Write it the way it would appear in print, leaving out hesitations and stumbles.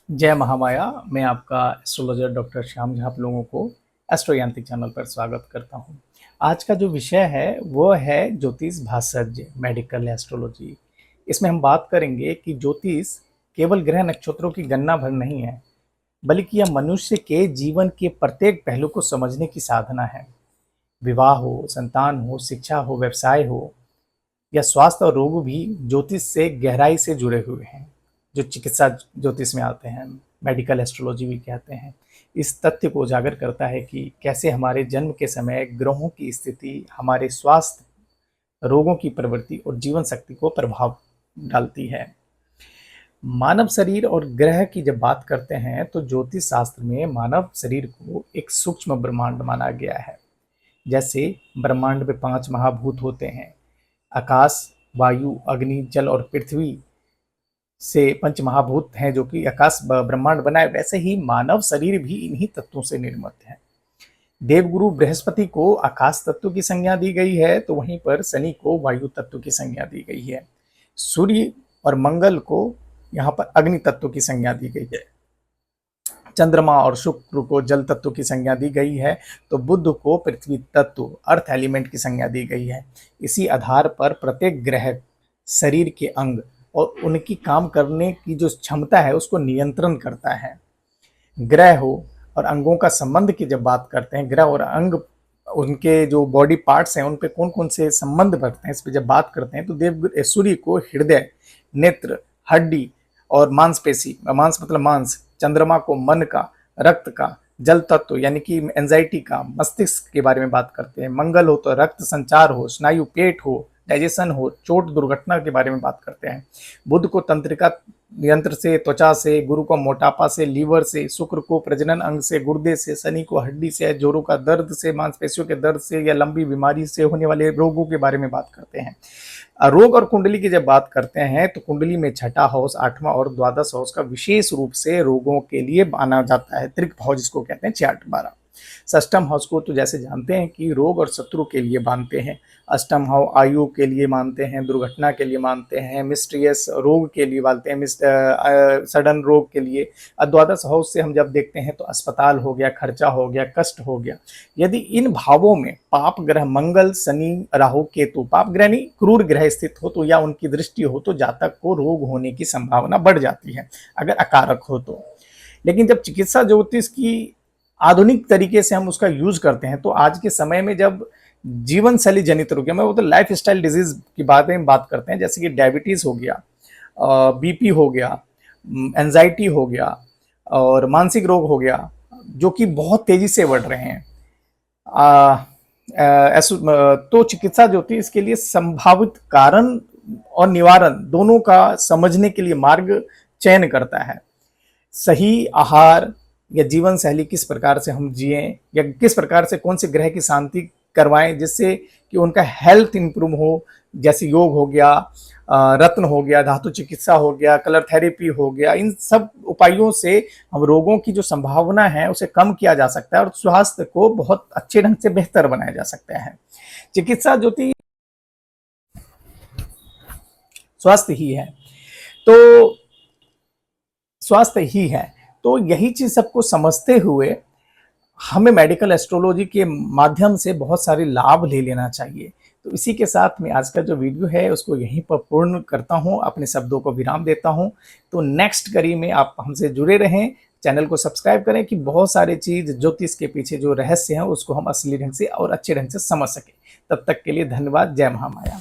जय महामाया। मैं आपका एस्ट्रोलॉजर डॉक्टर श्याम झा आप लोगों को एस्ट्रो यांत्रिक चैनल पर स्वागत करता हूं। आज का जो विषय है वो है ज्योतिष भास्कर्य मेडिकल एस्ट्रोलॉजी। इसमें हम बात करेंगे कि ज्योतिष केवल ग्रह नक्षत्रों की गणना भर नहीं है, बल्कि यह मनुष्य के जीवन के प्रत्येक पहलू को समझने की साधना है। विवाह हो, संतान हो, शिक्षा हो, व्यवसाय हो या स्वास्थ्य और रोग भी ज्योतिष से गहराई से जुड़े हुए हैं। जो चिकित्सा ज्योतिष में आते हैं, मेडिकल एस्ट्रोलॉजी भी कहते हैं। इस तथ्य को उजागर करता है कि कैसे हमारे जन्म के समय ग्रहों की स्थिति हमारे स्वास्थ्य, रोगों की प्रवृत्ति और जीवन शक्ति को प्रभाव डालती है। मानव शरीर और ग्रह की जब बात करते हैं तो ज्योतिष शास्त्र में मानव शरीर को एक सूक्ष्म ब्रह्मांड माना गया है। जैसे ब्रह्मांड में 5 महाभूत होते हैं, आकाश, वायु, अग्नि, जल और पृथ्वी से पंच महाभूत हैं जो कि आकाश ब्रह्मांड बनाए, वैसे ही मानव शरीर भी इन्हीं तत्वों से निर्मित है। देवगुरु बृहस्पति को आकाश तत्व की संज्ञा दी गई है, तो वहीं पर शनि को वायु तत्व की संज्ञा दी गई है। सूर्य और मंगल को यहाँ पर अग्नि तत्व की संज्ञा दी गई है। चंद्रमा और शुक्र को जल तत्व की संज्ञा दी गई है, तो बुध को पृथ्वी तत्व अर्थ एलिमेंट की संज्ञा दी गई है। इसी आधार पर प्रत्येक ग्रह शरीर के अंग और उनकी काम करने की जो क्षमता है उसको नियंत्रण करता है। ग्रह हो और अंगों का संबंध की जब बात करते हैं, ग्रह और अंग उनके जो बॉडी पार्ट्स हैं उन पे कौन कौन से संबंध बढ़ते हैं, इस पे जब बात करते हैं तो देव सूर्य को हृदय, नेत्र, हड्डी और मांसपेशी, मांस मतलब मांस, चंद्रमा को मन का, रक्त का, जल तत्व यानी कि एंजाइटी का, मस्तिष्क के बारे में बात करते हैं। मंगल हो तो रक्त संचार हो, स्नायु, पेट हो, डाइजेशन हो, चोट दुर्घटना के बारे में बात करते हैं। बुध को तंत्रिका यंत्र से, त्वचा से, गुरु को मोटापा से, लीवर से, शुक्र को प्रजनन अंग से, गुर्दे से, शनि को हड्डी से, जोड़ों का दर्द से, मांसपेशियों के दर्द से या लंबी बीमारी से होने वाले रोगों के बारे में बात करते हैं। रोग और कुंडली की जब बात करते हैं तो कुंडली में छठा हाउस, 8वां और द्वादश हाउस का विशेष रूप से रोगों के लिए माना जाता है। त्रिक भाव जिसको कहते हैं 6-8-12। षष्टम हाउस को तो जैसे जानते हैं कि रोग और शत्रु के लिए मानते हैं। अष्टम हाउस आयु के लिए मानते हैं, दुर्घटना के लिए मानते हैं, मिस्टीरियस रोग के लिए मानते हैं, सडन रोग के लिए। द्वादश हाउस से हम जब देखते हैं तो अस्पताल हो गया, खर्चा हो गया, कष्ट हो गया। यदि इन भावों में पाप ग्रह मंगल, शनि, राहु, केतु, पाप ग्रह नहीं क्रूर ग्रह स्थित हो तो या उनकी दृष्टि हो तो जातक को रोग होने की संभावना बढ़ जाती है अगर अकारक हो तो। लेकिन जब चिकित्सा ज्योतिष की आधुनिक तरीके से हम उसका यूज करते हैं तो आज के समय में जब जीवन शैली जनित रोग, मैं वो तो लाइफ स्टाइल डिजीज की बात करते हैं, जैसे कि डायबिटीज हो गया, बीपी हो गया, एंजाइटी हो गया और मानसिक रोग हो गया, जो कि बहुत तेजी से बढ़ रहे हैं। तो चिकित्सा ज्योतिष इसके लिए संभावित कारण और निवारण दोनों का समझने के लिए मार्ग चयन करता है। सही आहार या जीवन शैली किस प्रकार से हम जिए या किस प्रकार से कौन से ग्रह की शांति करवाएं जिससे कि उनका हेल्थ इंप्रूव हो, जैसे योग हो गया, रत्न हो गया, धातु चिकित्सा हो गया, कलर थेरेपी हो गया। इन सब उपायों से हम रोगों की जो संभावना है उसे कम किया जा सकता है और स्वास्थ्य को बहुत अच्छे ढंग से बेहतर बनाया जा सकता है। चिकित्सा ज्योति स्वास्थ्य ही है, तो स्वास्थ्य ही है, तो यही चीज सबको समझते हुए हमें मेडिकल एस्ट्रोलॉजी के माध्यम से बहुत सारे लाभ ले लेना चाहिए। तो इसी के साथ में आज का जो वीडियो है उसको यहीं पर पूर्ण करता हूं, अपने शब्दों को विराम देता हूं। तो नेक्स्ट कड़ी में आप हमसे जुड़े रहें, चैनल को सब्सक्राइब करें कि बहुत सारी चीज ज्योतिष के पीछे जो रहस्य है उसको हम असली ढंग से और अच्छे ढंग से समझ सकें। तब तक के लिए धन्यवाद। जय महामाया।